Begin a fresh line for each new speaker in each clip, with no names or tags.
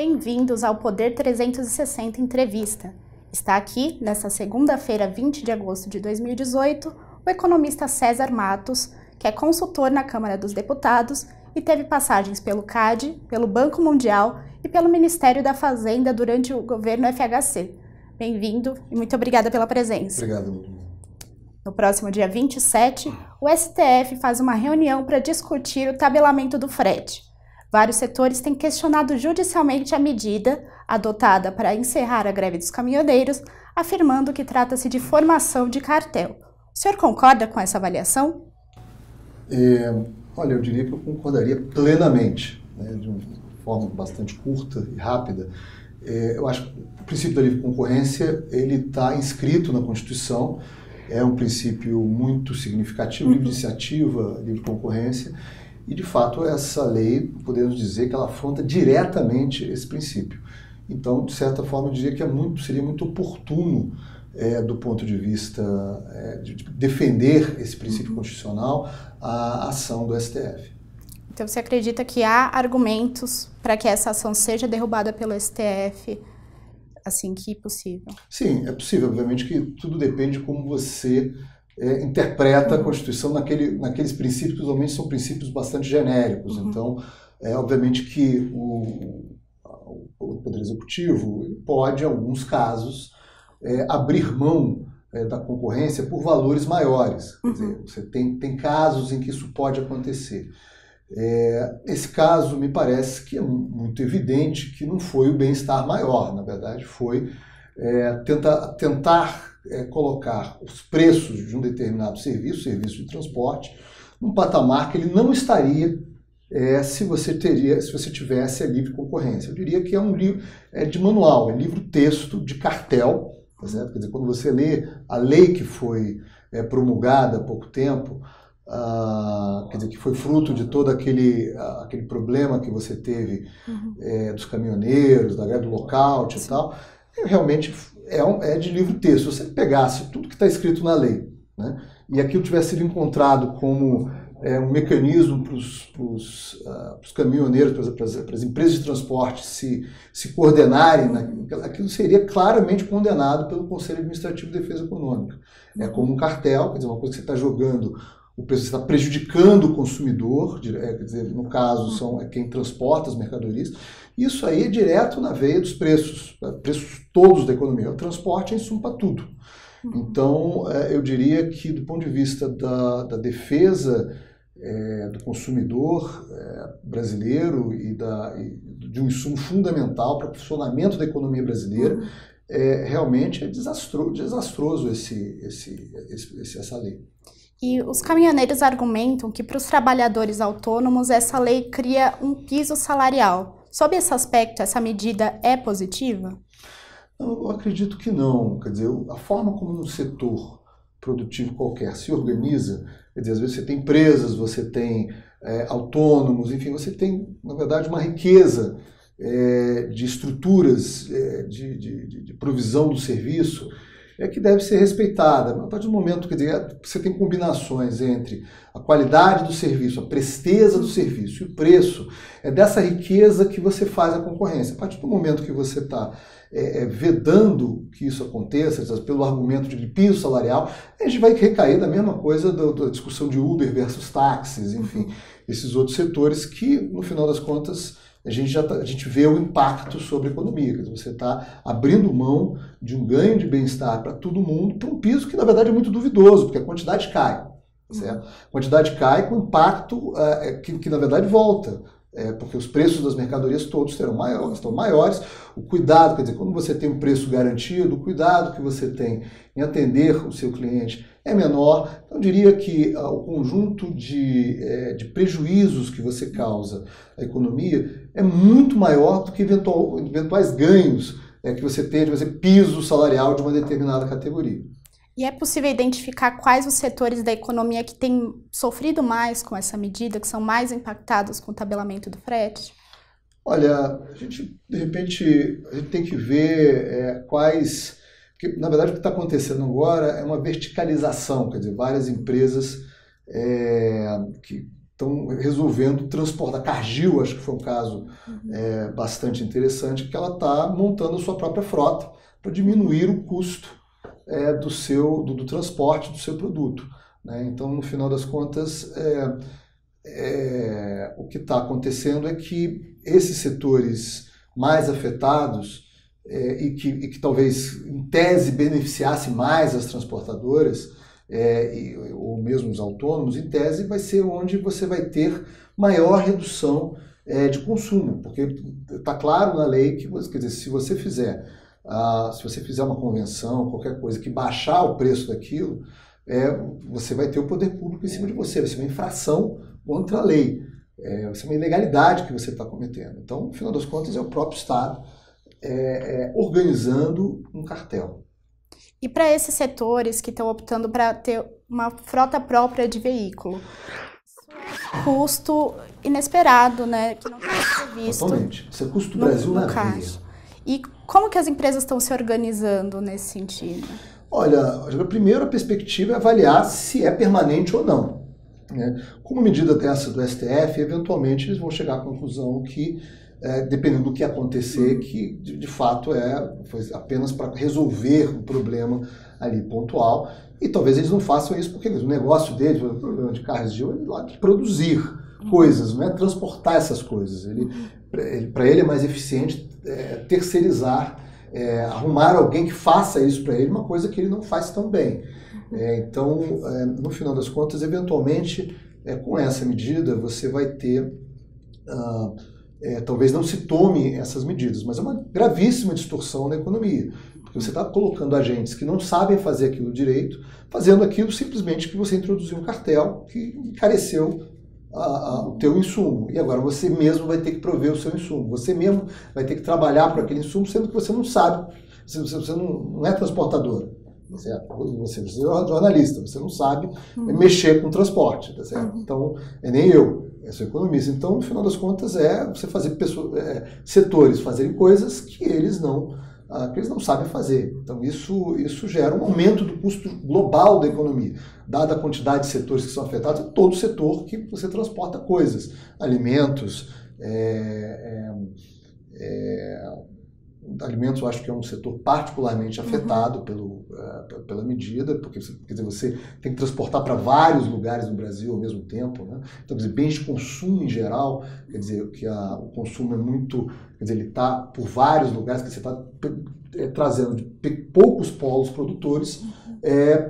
Bem-vindos ao Poder 360 Entrevista. Está aqui, nesta segunda-feira, 20 de agosto de 2018, o economista César Matos, que é consultor na Câmara dos Deputados e teve passagens pelo CAD, pelo Banco Mundial e pelo Ministério da Fazenda durante o governo FHC. Bem-vindo e muito obrigada pela presença.
Obrigado.
No próximo dia 27, o STF faz uma reunião para discutir o tabelamento do frete. Vários setores têm questionado judicialmente a medida adotada para encerrar a greve dos caminhoneiros, afirmando que trata-se de formação de cartel. O senhor concorda com essa avaliação?
Olha, eu diria que eu concordaria plenamente, de uma forma bastante curta e rápida. Eu acho que o princípio da livre concorrência ele está inscrito na Constituição, é um princípio muito significativo, livre iniciativa, livre concorrência, e de fato essa lei, podemos dizer que ela afronta diretamente esse princípio. Então, de certa forma, eu diria que seria muito oportuno, do ponto de vista de defender esse princípio constitucional, a ação do STF.
Então você acredita que há argumentos para que essa ação seja derrubada pelo STF assim que possível?
Sim, é possível. Obviamente que tudo depende de como você interpreta a Constituição naqueles princípios, que normalmente são princípios bastante genéricos. Então, obviamente que o Poder Executivo pode, em alguns casos, abrir mão da concorrência por valores maiores. Quer dizer, você tem casos em que isso pode acontecer. Esse caso me parece que é muito evidente que não foi o bem-estar maior, na verdade foi tentar colocar os preços de um determinado serviço de transporte, num patamar que ele não estaria se você tivesse a livre concorrência. Eu diria que é um livro de manual, é livro-texto de cartel, tá certo? Quer dizer, quando você lê a lei que foi promulgada há pouco tempo, quer dizer, que foi fruto de todo aquele problema que você teve dos caminhoneiros, da greve do lockout e tal, realmente é de livro-texto. Se você pegasse tudo que está escrito na lei, né, e aquilo tivesse sido encontrado como um mecanismo para os caminhoneiros, para as empresas de transporte se coordenarem, aquilo seria claramente condenado pelo Conselho Administrativo de Defesa Econômica. É como um cartel, quer dizer, uma coisa que você está jogando o preço, você está prejudicando o consumidor, quer dizer, no caso é quem transporta as mercadorias. Isso aí é direto na veia dos preços todos da economia. O transporte é insumo para tudo. Então, eu diria que do ponto de vista da defesa do consumidor brasileiro e de um insumo fundamental para o funcionamento da economia brasileira, realmente é desastroso essa lei.
E os caminhoneiros argumentam que para os trabalhadores autônomos essa lei cria um piso salarial. Sob esse aspecto, essa medida é positiva?
Eu acredito que não. Quer dizer, a forma como um setor produtivo qualquer se organiza, quer dizer, às vezes você tem empresas, você tem autônomos, enfim, você tem, na verdade, uma riqueza de estruturas de provisão do serviço que deve ser respeitada. A partir do momento que você tem combinações entre a qualidade do serviço, a presteza do serviço e o preço, é dessa riqueza que você faz a concorrência. A partir do momento que você está vedando que isso aconteça, pelo argumento de piso salarial, a gente vai recair da mesma coisa da discussão de Uber versus táxis, enfim, esses outros setores que, no final das contas, a gente vê o impacto sobre a economia. Quer dizer, você está abrindo mão de um ganho de bem-estar para todo mundo, para um piso que, na verdade, é muito duvidoso, porque a quantidade cai. Certo? A quantidade cai com impacto que, na verdade, volta. Porque os preços das mercadorias todos estão maiores. O cuidado, quer dizer, quando você tem um preço garantido, o cuidado que você tem em atender o seu cliente é menor. Então, eu diria que o conjunto de prejuízos que você causa à economia é muito maior do que eventuais ganhos que você tem de piso salarial de uma determinada categoria.
E é possível identificar quais os setores da economia que têm sofrido mais com essa medida, que são mais impactados com o tabelamento do frete?
Olha, de repente, a gente tem que ver quais... Porque, na verdade, o que está acontecendo agora é uma verticalização, quer dizer, várias empresas que estão resolvendo transportar. A Cargill, acho que foi um caso bastante interessante, que ela está montando a sua própria frota para diminuir o custo do transporte do seu produto, né? Então, no final das contas, o que está acontecendo é que esses setores mais afetados e que talvez, em tese, beneficiasse mais as transportadoras, ou mesmo os autônomos, em tese, vai ser onde você vai ter maior redução de consumo, porque está claro na lei que, quer dizer, se você fizer uma convenção, qualquer coisa que baixar o preço daquilo, você vai ter o poder público em cima de você, vai ser uma infração contra a lei, vai ser uma ilegalidade que você está cometendo. Então, no final das contas, é o próprio Estado organizando um cartel.
E para esses setores que estão optando para ter uma frota própria de veículo, custo inesperado, né, que não estava previsto.
Totalmente. Isso é custo do Brasil na veia.
E como que as empresas estão se organizando nesse sentido?
Olha, primeiro a perspectiva é avaliar se é permanente ou não, né? Como medida dessa do STF, eventualmente eles vão chegar à conclusão que, dependendo do que acontecer, que de fato foi apenas para resolver um problema ali pontual. E talvez eles não façam isso porque o negócio deles, o problema de Cargill, é lá de produzir coisas, não é transportar essas coisas. Para ele é mais eficiente terceirizar, arrumar alguém que faça isso para ele, uma coisa que ele não faz tão bem. Então, no final das contas, eventualmente, com essa medida, você vai ter... talvez não se tome essas medidas, mas é uma gravíssima distorção na economia. Porque você está colocando agentes que não sabem fazer aquilo direito, fazendo aquilo simplesmente que você introduziu um cartel que encareceu o teu insumo. E agora você mesmo vai ter que prover o seu insumo. Você mesmo vai ter que trabalhar por aquele insumo, sendo que você não sabe, você não é transportador. Você é jornalista, você não sabe mexer com transporte, tá certo? Então, nem eu. Sou economista. Então, no final das contas, você fazer setores fazerem coisas que eles não sabem fazer. Então, isso gera um aumento do custo global da economia. Dada a quantidade de setores que são afetados, é todo setor que você transporta coisas, alimentos, alimentos eu acho que é um setor particularmente afetado pela medida, porque quer dizer, você tem que transportar para vários lugares no Brasil ao mesmo tempo, né? Então, quer dizer, bens de consumo em geral, quer dizer, que o consumo é muito, quer dizer, ele está por vários lugares, que você está trazendo de poucos polos produtores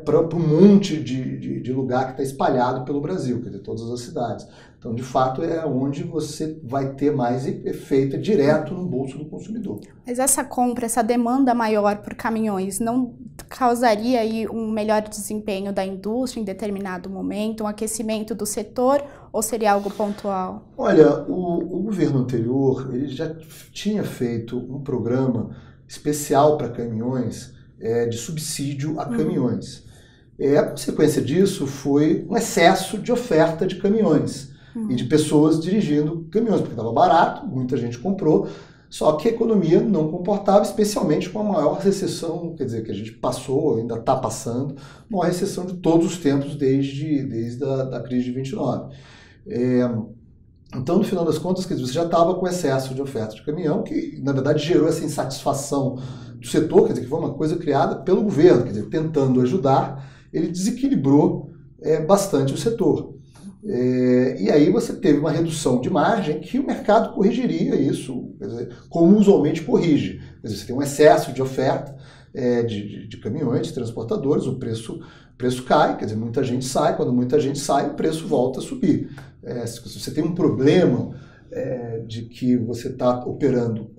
para um monte de lugar que está espalhado pelo Brasil, quer dizer, todas as cidades. Então, de fato, é onde você vai ter mais efeito direto no bolso do consumidor.
Mas essa demanda maior por caminhões não causaria aí um melhor desempenho da indústria em determinado momento, um aquecimento do setor, ou seria algo pontual?
Olha, o governo anterior ele já tinha feito um programa especial para caminhões, de subsídio a caminhões. A consequência disso foi um excesso de oferta de caminhões. E de pessoas dirigindo caminhões, porque estava barato, muita gente comprou, só que a economia não comportava, especialmente com a maior recessão, quer dizer, que a gente passou, ainda está passando, uma recessão de todos os tempos desde a crise de 29. Então, no final das contas, quer dizer, você já estava com excesso de oferta de caminhão, que na verdade gerou essa insatisfação do setor, quer dizer, que foi uma coisa criada pelo governo, quer dizer, tentando ajudar, ele desequilibrou bastante o setor. E aí você teve uma redução de margem que o mercado corrigiria isso, quer dizer, como usualmente corrige. Quer dizer, você tem um excesso de oferta de caminhões, de transportadores, o preço cai, quer dizer, muita gente sai, quando muita gente sai, o preço volta a subir. Se você tem um problema de que você está operando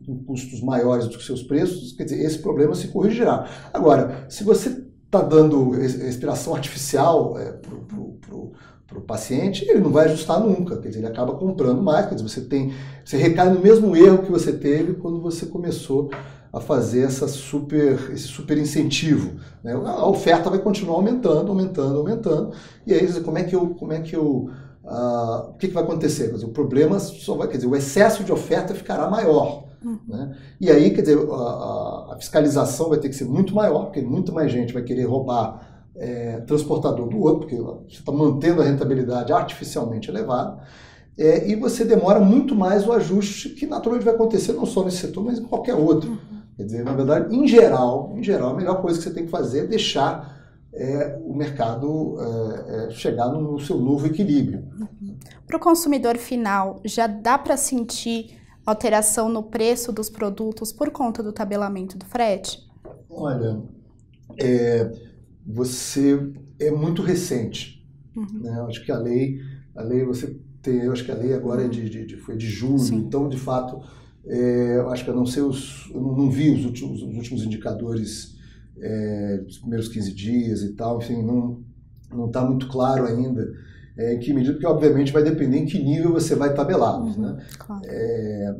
com custos maiores do que seus preços, quer dizer, esse problema se corrigirá. Agora, se você está dando respiração artificial para o paciente, ele não vai ajustar nunca, quer dizer, ele acaba comprando mais, quer dizer, você recai no mesmo erro que você teve quando você começou a fazer esse super incentivo, né? A oferta vai continuar aumentando, e aí o que vai acontecer? Quer dizer, o problema quer dizer, o excesso de oferta ficará maior. Né? E aí, quer dizer, a fiscalização vai ter que ser muito maior, porque muito mais gente vai querer roubar transportador do outro, porque você está mantendo a rentabilidade artificialmente elevada, e você demora muito mais o ajuste que naturalmente vai acontecer não só nesse setor, mas em qualquer outro. Quer dizer, na verdade, em geral, a melhor coisa que você tem que fazer é deixar o mercado chegar no seu novo equilíbrio.
Para o consumidor final, já dá para sentir alteração no preço dos produtos por conta do tabelamento do frete?
Olha, é muito recente. Né? Acho que a lei eu acho que a lei agora foi de julho. Sim. Então, de fato, eu acho que eu não vi os últimos indicadores dos primeiros 15 dias e tal, enfim, não está muito claro ainda em que medida, porque obviamente vai depender em que nível você vai tabelá-los, né?
Claro.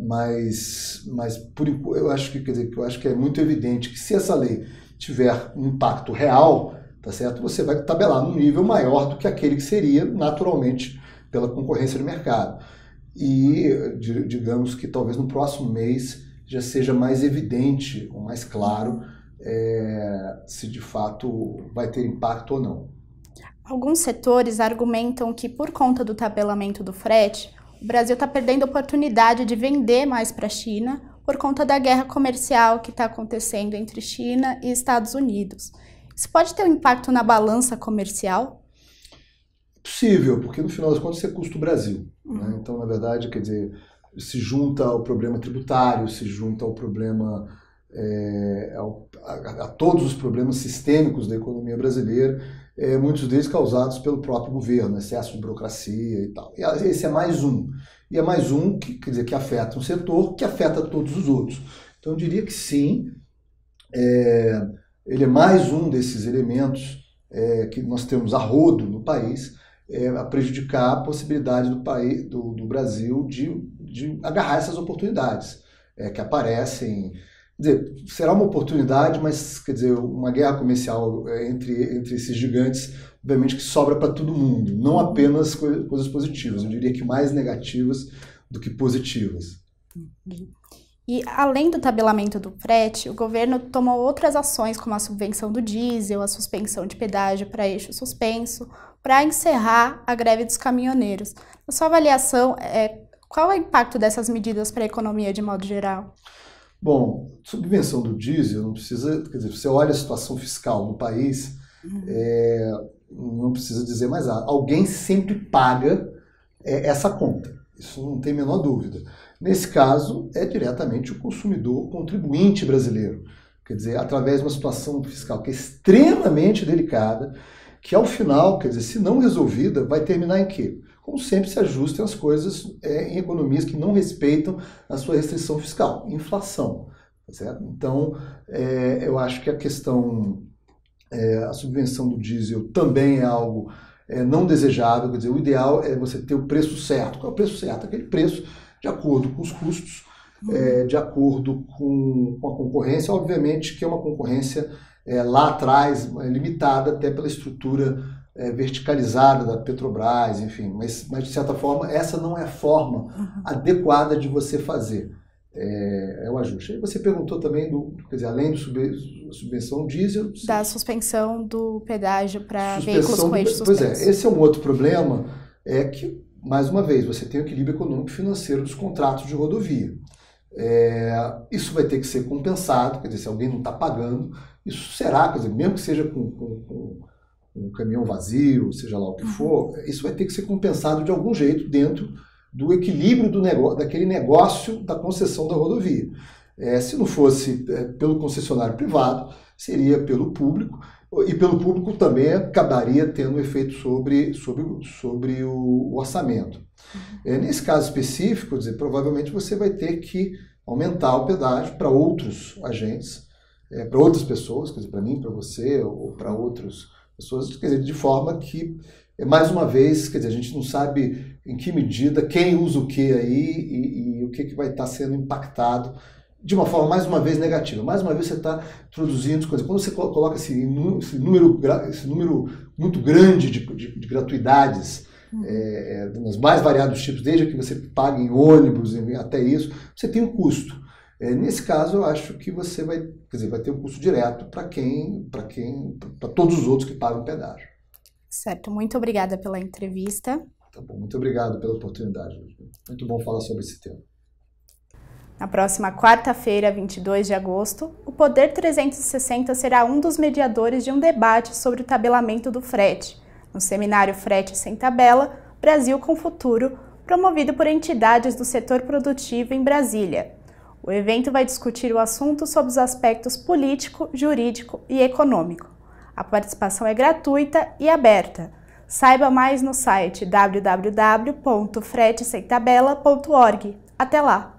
Mas eu acho que é muito evidente que se essa lei tiver um impacto real, tá certo? Você vai tabelar num nível maior do que aquele que seria naturalmente pela concorrência do mercado. E digamos que talvez no próximo mês já seja mais evidente ou mais claro se de fato vai ter impacto ou não.
Alguns setores argumentam que por conta do tabelamento do frete, o Brasil está perdendo a oportunidade de vender mais para a China por conta da guerra comercial que está acontecendo entre China e Estados Unidos. Isso pode ter um impacto na balança comercial?
Possível, porque no final das contas isso é custo Brasil. Né? Então, na verdade, quer dizer, se junta ao problema tributário, se junta ao problema, a todos os problemas sistêmicos da economia brasileira, muitos deles causados pelo próprio governo, excesso de burocracia e tal. E esse é mais um. E é mais um que, quer dizer, que afeta um setor que afeta todos os outros. Então, eu diria que sim, ele é mais um desses elementos que nós temos a rodo no país, a prejudicar a possibilidade do Brasil de agarrar essas oportunidades que aparecem. Quer dizer, será uma oportunidade, mas quer dizer, uma guerra comercial entre esses gigantes, obviamente que sobra para todo mundo, não apenas coisas positivas, eu diria que mais negativas do que positivas.
E além do tabelamento do frete, o governo tomou outras ações, como a subvenção do diesel, a suspensão de pedágio para eixo suspenso, para encerrar a greve dos caminhoneiros. Na sua avaliação, qual é o impacto dessas medidas para a economia de modo geral?
Bom, subvenção do diesel não precisa, quer dizer, você olha a situação fiscal do país, não precisa dizer mais nada. Alguém sempre paga essa conta, isso não tem a menor dúvida. Nesse caso, é diretamente o consumidor, o contribuinte brasileiro. Quer dizer, através de uma situação fiscal que é extremamente delicada, que ao final, quer dizer, se não resolvida, vai terminar em quê? Como sempre se ajustam as coisas em economias que não respeitam a sua restrição fiscal, inflação. Tá certo? Então, eu acho que a questão, a subvenção do diesel também é algo não desejável, quer dizer, o ideal é você ter o preço certo. Qual é o preço certo? Aquele preço de acordo com os custos, de acordo com a concorrência, obviamente que é uma concorrência lá atrás limitada até pela estrutura verticalizada da Petrobras, enfim, mas de certa forma essa não é a forma adequada de você fazer o ajuste. Aí você perguntou também, quer dizer, além da subvenção diesel...
Da suspensão do pedágio para veículos com eixo suspenso.
Pois é, esse é um outro problema, que, mais uma vez, você tem o equilíbrio econômico e financeiro dos contratos de rodovia. Isso vai ter que ser compensado, quer dizer, se alguém não está pagando, isso será, quer dizer, mesmo que seja com um caminhão vazio, seja lá o que for, isso vai ter que ser compensado de algum jeito dentro do equilíbrio daquele negócio da concessão da rodovia. Se não fosse pelo concessionário privado, seria pelo público, e pelo público também acabaria tendo um efeito sobre o orçamento. Nesse caso específico, quer dizer, provavelmente você vai ter que aumentar o pedágio para outros agentes, para outras pessoas, quer dizer, para mim, para você ou para outras pessoas, quer dizer, de forma que, mais uma vez, quer dizer, a gente não sabe em que medida, quem usa o que aí e o que vai estar sendo impactado de uma forma, mais uma vez, negativa. Mais uma vez você está introduzindo coisas. Quando você coloca esse número muito grande de gratuidades, nos mais variados tipos, desde que você paga em ônibus até isso, você tem um custo. Nesse caso, eu acho que você vai ter um custo direto para todos os outros que pagam pedágio.
Certo, muito obrigada pela entrevista.
Tá bom, muito obrigado pela oportunidade. Muito bom falar sobre esse tema.
Na próxima quarta-feira, 22 de agosto, o Poder 360 será um dos mediadores de um debate sobre o tabelamento do frete, no seminário Frete Sem Tabela, Brasil com Futuro, promovido por entidades do setor produtivo em Brasília. O evento vai discutir o assunto sob os aspectos político, jurídico e econômico. A participação é gratuita e aberta. Saiba mais no site www.fretesemtabela.org. Até lá!